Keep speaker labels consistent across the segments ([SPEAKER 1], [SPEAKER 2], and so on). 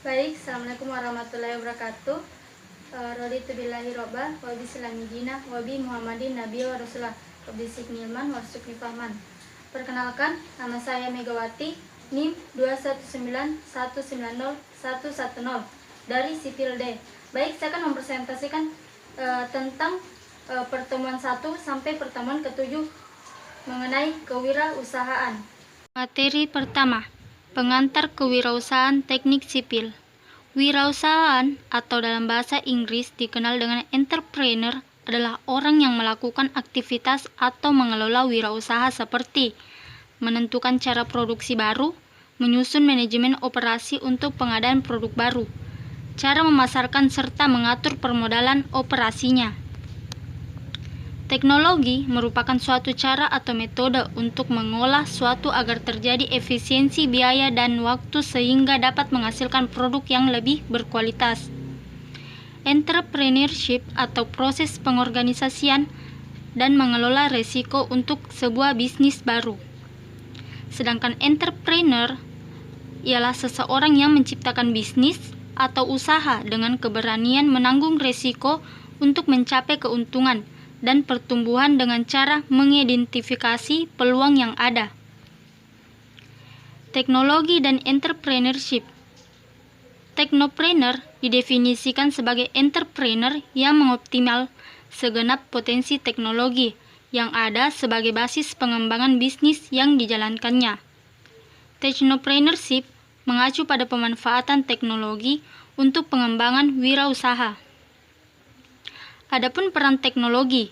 [SPEAKER 1] Baik, Assalamualaikum warahmatullahi wabarakatuh. Raditu billahi robba, wa bislami dina, wa bi Muhammadin Nabi wa Rasulullah, wa bi Siknilman wa Sukni Fahman. Perkenalkan, nama saya Megawati, NIM 219190110 dari Sipil D. Baik, saya akan mempresentasikan tentang pertemuan 1 sampai pertemuan ke-7 mengenai kewirausahaan. Materi pertama, pengantar kewirausahaan teknik sipil. Wirausahaan atau dalam bahasa Inggris dikenal dengan entrepreneur adalah orang yang melakukan aktivitas atau mengelola wirausaha seperti menentukan cara produksi baru, menyusun manajemen operasi untuk pengadaan produk baru, cara memasarkan serta mengatur permodalan operasinya. Teknologi merupakan suatu cara atau metode untuk mengolah suatu agar terjadi efisiensi biaya dan waktu sehingga dapat menghasilkan produk yang lebih berkualitas. Entrepreneurship atau proses pengorganisasian dan mengelola risiko untuk sebuah bisnis baru. Sedangkan entrepreneur ialah seseorang yang menciptakan bisnis atau usaha dengan keberanian menanggung risiko untuk mencapai keuntungan dan pertumbuhan dengan cara mengidentifikasi peluang yang ada. Teknologi dan entrepreneurship. Teknopreneur didefinisikan sebagai entrepreneur yang mengoptimal segenap potensi teknologi yang ada sebagai basis pengembangan bisnis yang dijalankannya. Technopreneurship mengacu pada pemanfaatan teknologi untuk pengembangan wirausaha. Adapun peran teknologi,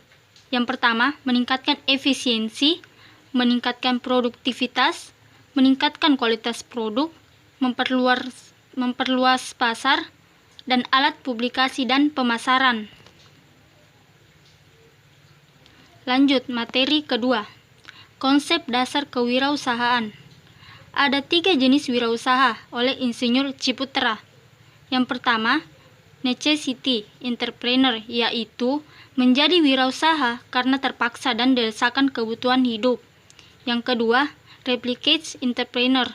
[SPEAKER 1] yang pertama, meningkatkan efisiensi, meningkatkan produktivitas, meningkatkan kualitas produk, memperluas pasar, dan alat publikasi dan pemasaran. Lanjut, materi kedua, konsep dasar kewirausahaan. Ada 3 jenis wirausaha oleh Insinyur Ciputra. Yang pertama, necessity entrepreneur, yaitu menjadi wirausaha karena terpaksa dan desakan kebutuhan hidup. Yang kedua, replicate entrepreneur,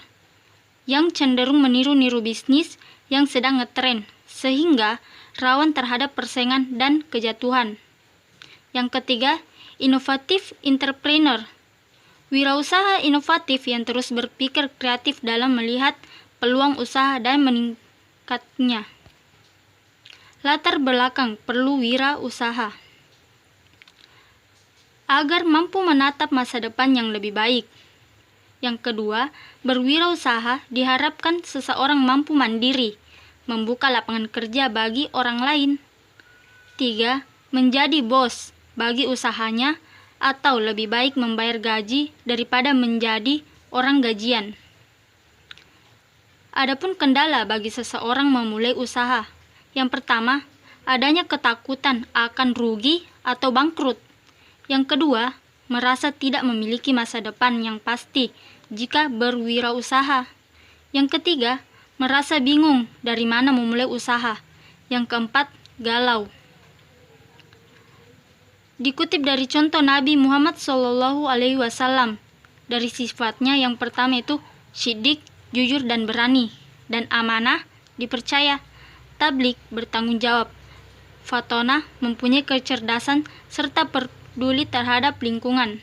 [SPEAKER 1] yang cenderung meniru-niru bisnis yang sedang ngetren sehingga rawan terhadap persaingan dan kejatuhan. Yang ketiga, innovative entrepreneur, wirausaha inovatif yang terus berpikir kreatif dalam melihat peluang usaha dan meningkatnya. Latar belakang perlu wirausaha. Agar mampu menatap masa depan yang lebih baik. Yang kedua, berwirausaha diharapkan seseorang mampu mandiri, membuka lapangan kerja bagi orang lain. 3. Menjadi bos bagi usahanya atau lebih baik membayar gaji daripada menjadi orang gajian. Adapun kendala bagi seseorang memulai usaha. Yang pertama, adanya ketakutan akan rugi atau bangkrut. Yang kedua, merasa tidak memiliki masa depan yang pasti jika berwirausaha. Yang ketiga, merasa bingung dari mana memulai usaha. Yang keempat, galau. Dikutip dari contoh Nabi Muhammad SAW, dari sifatnya yang pertama itu siddiq, jujur dan berani, dan amanah, dipercaya, tablik, bertanggung jawab, fatonah, mempunyai kecerdasan, serta peduli terhadap lingkungan.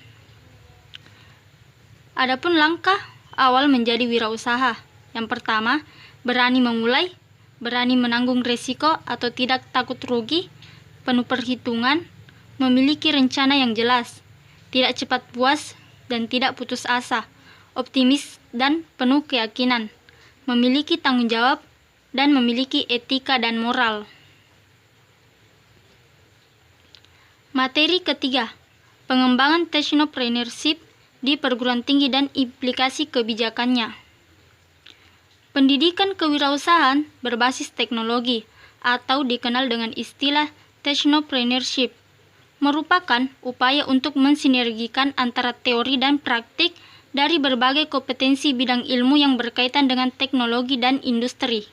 [SPEAKER 1] Adapun langkah awal menjadi wirausaha. Yang pertama, berani memulai, berani menanggung risiko atau tidak takut rugi, penuh perhitungan, memiliki rencana yang jelas, tidak cepat puas dan tidak putus asa, optimis dan penuh keyakinan, memiliki tanggung jawab, dan memiliki etika dan moral. Materi ketiga, pengembangan technopreneurship di perguruan tinggi dan implikasi kebijakannya. Pendidikan kewirausahaan berbasis teknologi atau dikenal dengan istilah technopreneurship merupakan upaya untuk mensinergikan antara teori dan praktik dari berbagai kompetensi bidang ilmu yang berkaitan dengan teknologi dan industri.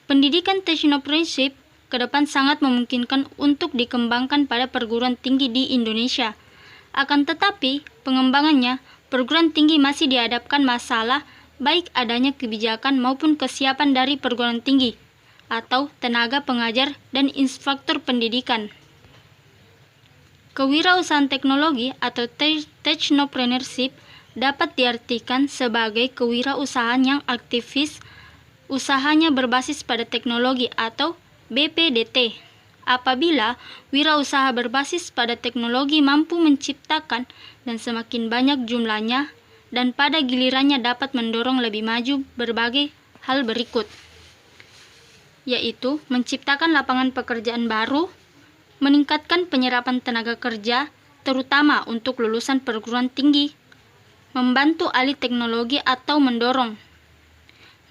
[SPEAKER 1] Pendidikan technopreneurship ke depan sangat memungkinkan untuk dikembangkan pada perguruan tinggi di Indonesia. Akan tetapi, pengembangannya, perguruan tinggi masih dihadapkan masalah baik adanya kebijakan maupun kesiapan dari perguruan tinggi atau tenaga pengajar dan instruktur pendidikan. Kewirausahaan teknologi atau technopreneurship dapat diartikan sebagai kewirausahaan yang aktivis, usahanya berbasis pada teknologi atau BPDT. Apabila wirausaha berbasis pada teknologi mampu menciptakan dan semakin banyak jumlahnya dan pada gilirannya dapat mendorong lebih maju berbagai hal berikut, yaitu menciptakan lapangan pekerjaan baru, meningkatkan penyerapan tenaga kerja, terutama untuk lulusan perguruan tinggi, membantu alih teknologi atau mendorong,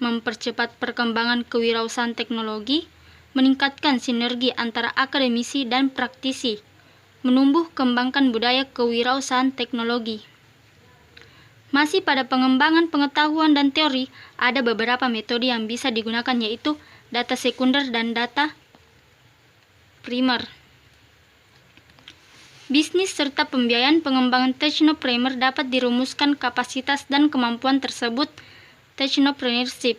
[SPEAKER 1] mempercepat perkembangan kewirausahaan teknologi, meningkatkan sinergi antara akademisi dan praktisi, menumbuh kembangkan budaya kewirausahaan teknologi. Masih pada pengembangan pengetahuan dan teori, ada beberapa metode yang bisa digunakan yaitu data sekunder dan data primer. Bisnis serta pembiayaan pengembangan technopreneur dapat dirumuskan kapasitas dan kemampuan tersebut technopreneurship.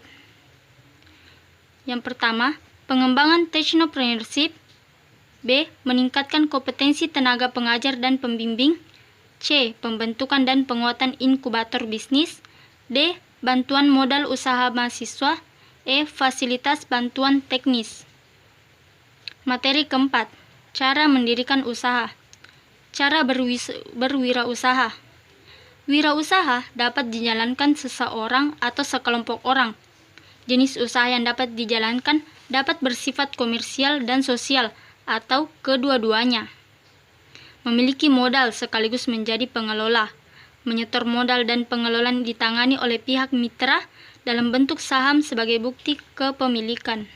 [SPEAKER 1] Yang pertama, pengembangan technopreneurship. B. Meningkatkan kompetensi tenaga pengajar dan pembimbing. C. Pembentukan dan penguatan inkubator bisnis. D. Bantuan modal usaha mahasiswa. E. Fasilitas bantuan teknis. Materi keempat, cara mendirikan usaha. Cara berwirausaha. Wirausaha dapat dijalankan seseorang atau sekelompok orang. Jenis usaha yang dapat dijalankan dapat bersifat komersial dan sosial atau kedua-duanya. Memiliki modal sekaligus menjadi pengelola. Menyetor modal dan pengelolaan ditangani oleh pihak mitra dalam bentuk saham sebagai bukti kepemilikan.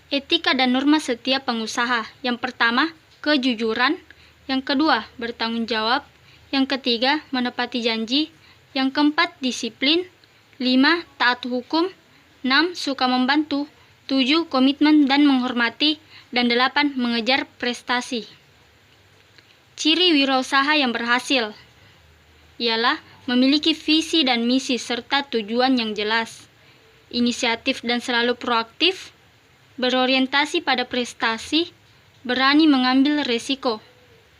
[SPEAKER 1] Etika dan norma setiap pengusaha. Yang pertama, kejujuran. Yang kedua, bertanggung jawab. Yang ketiga, menepati janji. Yang keempat, disiplin. 5. Taat hukum. 6. Suka membantu. 7. Komitmen dan menghormati. Dan 8. Mengejar prestasi. Ciri wirausaha yang berhasil ialah memiliki visi dan misi serta tujuan yang jelas, inisiatif dan selalu proaktif, berorientasi pada prestasi, berani mengambil resiko,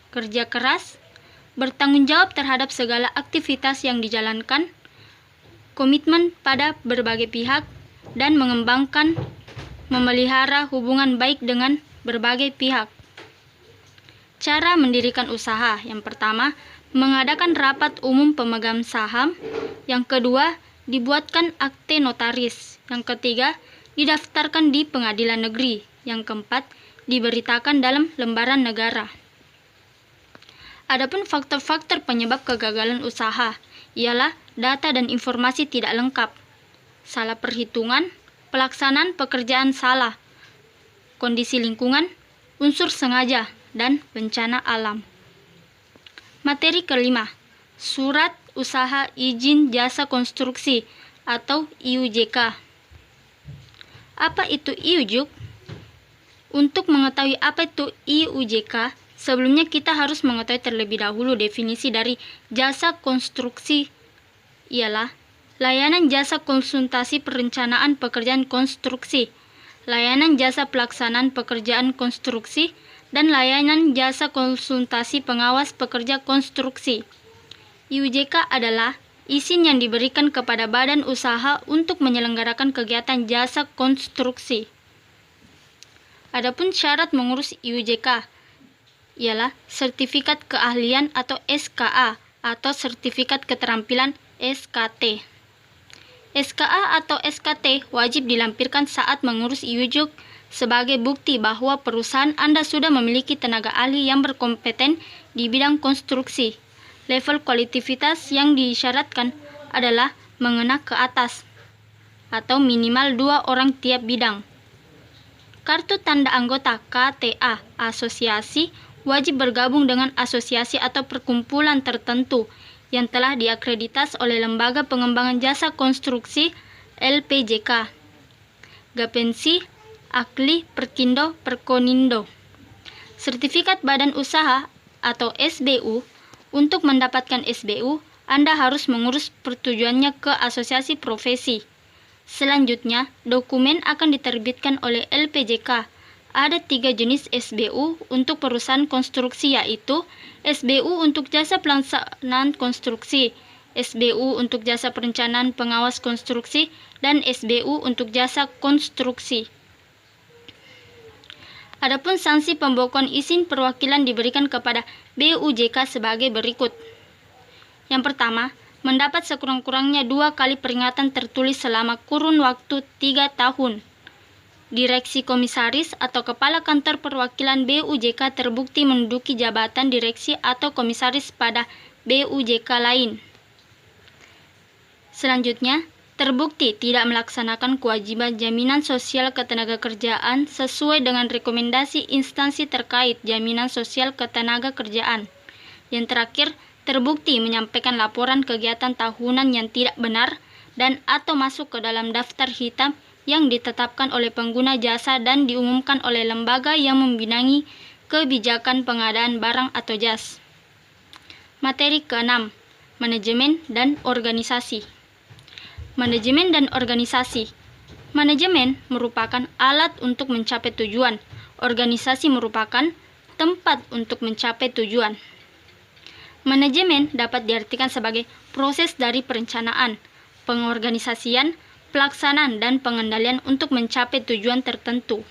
[SPEAKER 1] kerja keras, bertanggung jawab terhadap segala aktivitas yang dijalankan, komitmen pada berbagai pihak, dan mengembangkan, memelihara hubungan baik dengan berbagai pihak. Cara mendirikan usaha. Yang pertama, mengadakan rapat umum pemegang saham. Yang kedua, dibuatkan akte notaris. Yang ketiga, didaftarkan di pengadilan negeri. Yang keempat, diberitakan dalam lembaran negara. Adapun faktor-faktor penyebab kegagalan usaha ialah data dan informasi tidak lengkap, salah perhitungan, pelaksanaan pekerjaan salah, kondisi lingkungan, unsur sengaja, dan bencana alam. Materi kelima, Surat Usaha Izin Jasa Konstruksi atau IUJK. Apa itu IUJK? Untuk mengetahui apa itu IUJK, sebelumnya kita harus mengetahui terlebih dahulu definisi dari jasa konstruksi. Ialah layanan jasa konsultasi perencanaan pekerjaan konstruksi, layanan jasa pelaksanaan pekerjaan konstruksi, dan layanan jasa konsultasi pengawas pekerja konstruksi. IUJK adalah izin yang diberikan kepada badan usaha untuk menyelenggarakan kegiatan jasa konstruksi. Adapun syarat mengurus IUJK ialah sertifikat keahlian atau SKA atau sertifikat keterampilan SKT. SKA atau SKT wajib dilampirkan saat mengurus IUJK sebagai bukti bahwa perusahaan Anda sudah memiliki tenaga ahli yang berkompeten di bidang konstruksi. Level kualifikasi yang disyaratkan adalah menengah ke atas atau minimal 2 orang tiap bidang. Kartu tanda anggota KTA asosiasi wajib bergabung dengan asosiasi atau perkumpulan tertentu yang telah diakreditasi oleh Lembaga Pengembangan Jasa Konstruksi LPJK, Gapensi, Akli, Perkindo, Perkonindo. Sertifikat Badan Usaha atau SBU. Untuk mendapatkan SBU, Anda harus mengurus persetujuannya ke asosiasi profesi. Selanjutnya, dokumen akan diterbitkan oleh LPJK. Ada 3 jenis SBU untuk perusahaan konstruksi, yaitu SBU untuk jasa pelaksanaan konstruksi, SBU untuk jasa perencanaan pengawas konstruksi, dan SBU untuk jasa konstruksi. Adapun sanksi pembekuan izin perwakilan diberikan kepada BUJK sebagai berikut. Yang pertama, mendapat sekurang-kurangnya 2 kali peringatan tertulis selama kurun waktu 3 tahun. Direksi komisaris atau kepala kantor perwakilan BUJK terbukti menduduki jabatan direksi atau komisaris pada BUJK lain. Selanjutnya, terbukti tidak melaksanakan kewajiban jaminan sosial ketenagakerjaan sesuai dengan rekomendasi instansi terkait jaminan sosial ketenagakerjaan. Yang terakhir, terbukti menyampaikan laporan kegiatan tahunan yang tidak benar dan atau masuk ke dalam daftar hitam yang ditetapkan oleh pengguna jasa dan diumumkan oleh lembaga yang membidangi kebijakan pengadaan barang atau jas. Materi ke-6, manajemen dan organisasi. Manajemen dan organisasi. Manajemen merupakan alat untuk mencapai tujuan. Organisasi merupakan tempat untuk mencapai tujuan. Manajemen dapat diartikan sebagai proses dari perencanaan, pengorganisasian, pelaksanaan, dan pengendalian untuk mencapai tujuan tertentu.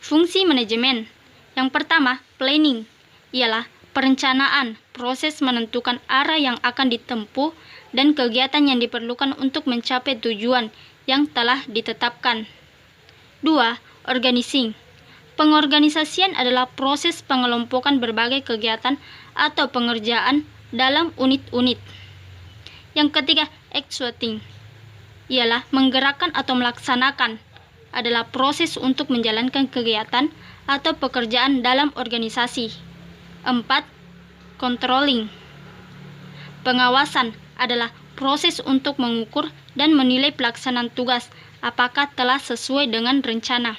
[SPEAKER 1] Fungsi manajemen. Yang pertama, planning, ialah perencanaan, proses menentukan arah yang akan ditempuh dan kegiatan yang diperlukan untuk mencapai tujuan yang telah ditetapkan. 2. Organizing. Pengorganisasian adalah proses pengelompokan berbagai kegiatan atau pengerjaan dalam unit-unit. Yang ketiga, executing, ialah menggerakkan atau melaksanakan, adalah proses untuk menjalankan kegiatan atau pekerjaan dalam organisasi. 4. Controlling. Pengawasan adalah proses untuk mengukur dan menilai pelaksanaan tugas apakah telah sesuai dengan rencana.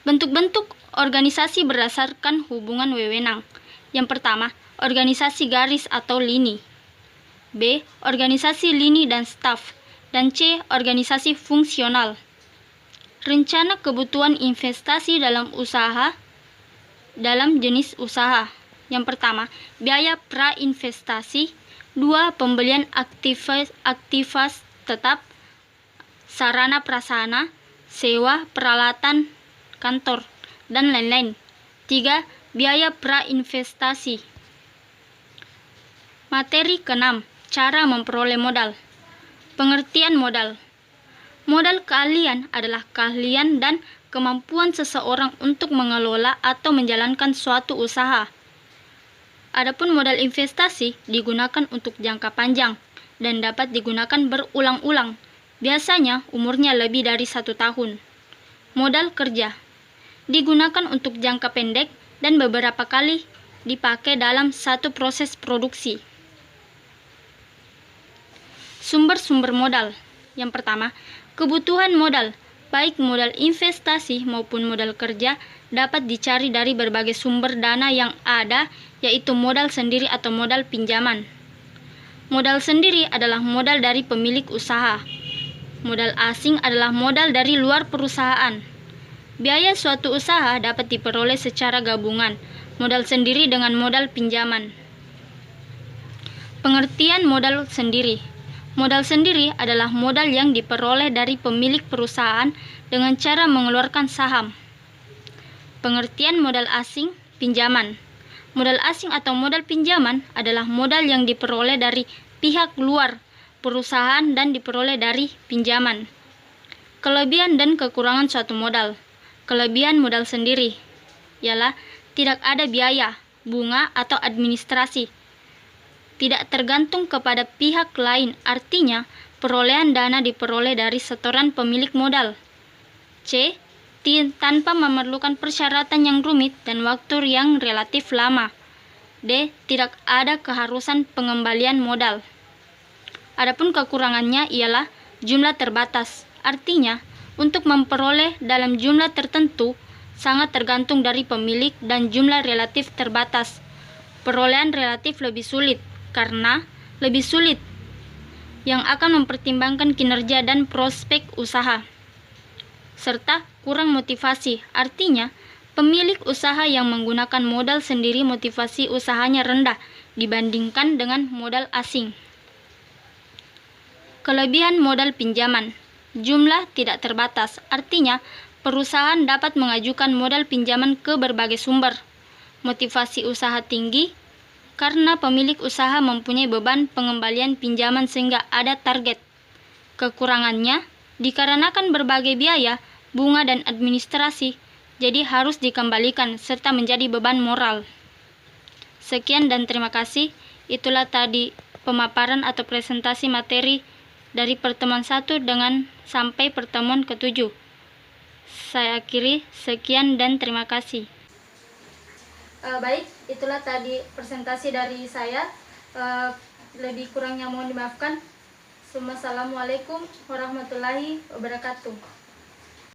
[SPEAKER 1] Bentuk-bentuk organisasi berdasarkan hubungan wewenang. Yang pertama, organisasi garis atau lini. B. Organisasi lini dan staf. Dan C. Organisasi fungsional. Rencana kebutuhan investasi dalam usaha. Dalam jenis usaha. Yang pertama, biaya pra-investasi. 2. Pembelian aktivitas tetap, sarana prasarana, sewa peralatan kantor, dan lain-lain. 3. Biaya pra-investasi. Materi ke-6, cara memperoleh modal. Pengertian modal. Modal keahlian adalah keahlian dan kemampuan seseorang untuk mengelola atau menjalankan suatu usaha. Adapun modal investasi digunakan untuk jangka panjang dan dapat digunakan berulang-ulang, biasanya umurnya lebih dari 1 tahun. Modal kerja digunakan untuk jangka pendek dan beberapa kali dipakai dalam satu proses produksi. Sumber-sumber modal. Yang pertama, kebutuhan modal, baik modal investasi maupun modal kerja, dapat dicari dari berbagai sumber dana yang ada, yaitu modal sendiri atau modal pinjaman. Modal sendiri adalah modal dari pemilik usaha. Modal asing adalah modal dari luar perusahaan. Biaya suatu usaha dapat diperoleh secara gabungan, modal sendiri dengan modal pinjaman. Pengertian modal sendiri. Modal sendiri adalah modal yang diperoleh dari pemilik perusahaan dengan cara mengeluarkan saham. Pengertian modal asing, pinjaman. Modal asing atau modal pinjaman adalah modal yang diperoleh dari pihak luar perusahaan dan diperoleh dari pinjaman. Kelebihan dan kekurangan suatu modal. Kelebihan modal sendiri ialah tidak ada biaya, bunga, atau administrasi. Tidak tergantung kepada pihak lain, artinya perolehan dana diperoleh dari setoran pemilik modal. C. Tanpa memerlukan persyaratan yang rumit dan waktu yang relatif lama. D. Tidak ada keharusan pengembalian modal. Adapun kekurangannya ialah jumlah terbatas, artinya untuk memperoleh dalam jumlah tertentu sangat tergantung dari pemilik dan jumlah relatif terbatas. perolehan relatif lebih sulit karena lebih sulit yang akan mempertimbangkan kinerja dan prospek usaha, serta kurang motivasi. Artinya, pemilik usaha yang menggunakan modal sendiri motivasi usahanya rendah dibandingkan dengan modal asing. Kelebihan modal pinjaman. Jumlah tidak terbatas, artinya perusahaan dapat mengajukan modal pinjaman ke berbagai sumber. Motivasi usaha tinggi karena pemilik usaha mempunyai beban pengembalian pinjaman sehingga ada target. Kekurangannya, dikarenakan berbagai biaya, bunga dan administrasi, jadi harus dikembalikan serta menjadi beban moral. Sekian dan terima kasih. Itulah tadi pemaparan atau presentasi materi dari pertemuan 1 dengan sampai pertemuan ke-7. Saya akhiri, sekian dan terima kasih. Baik, itulah tadi presentasi dari saya. Lebih kurangnya mohon dimaafkan. Assalamualaikum warahmatullahi wabarakatuh.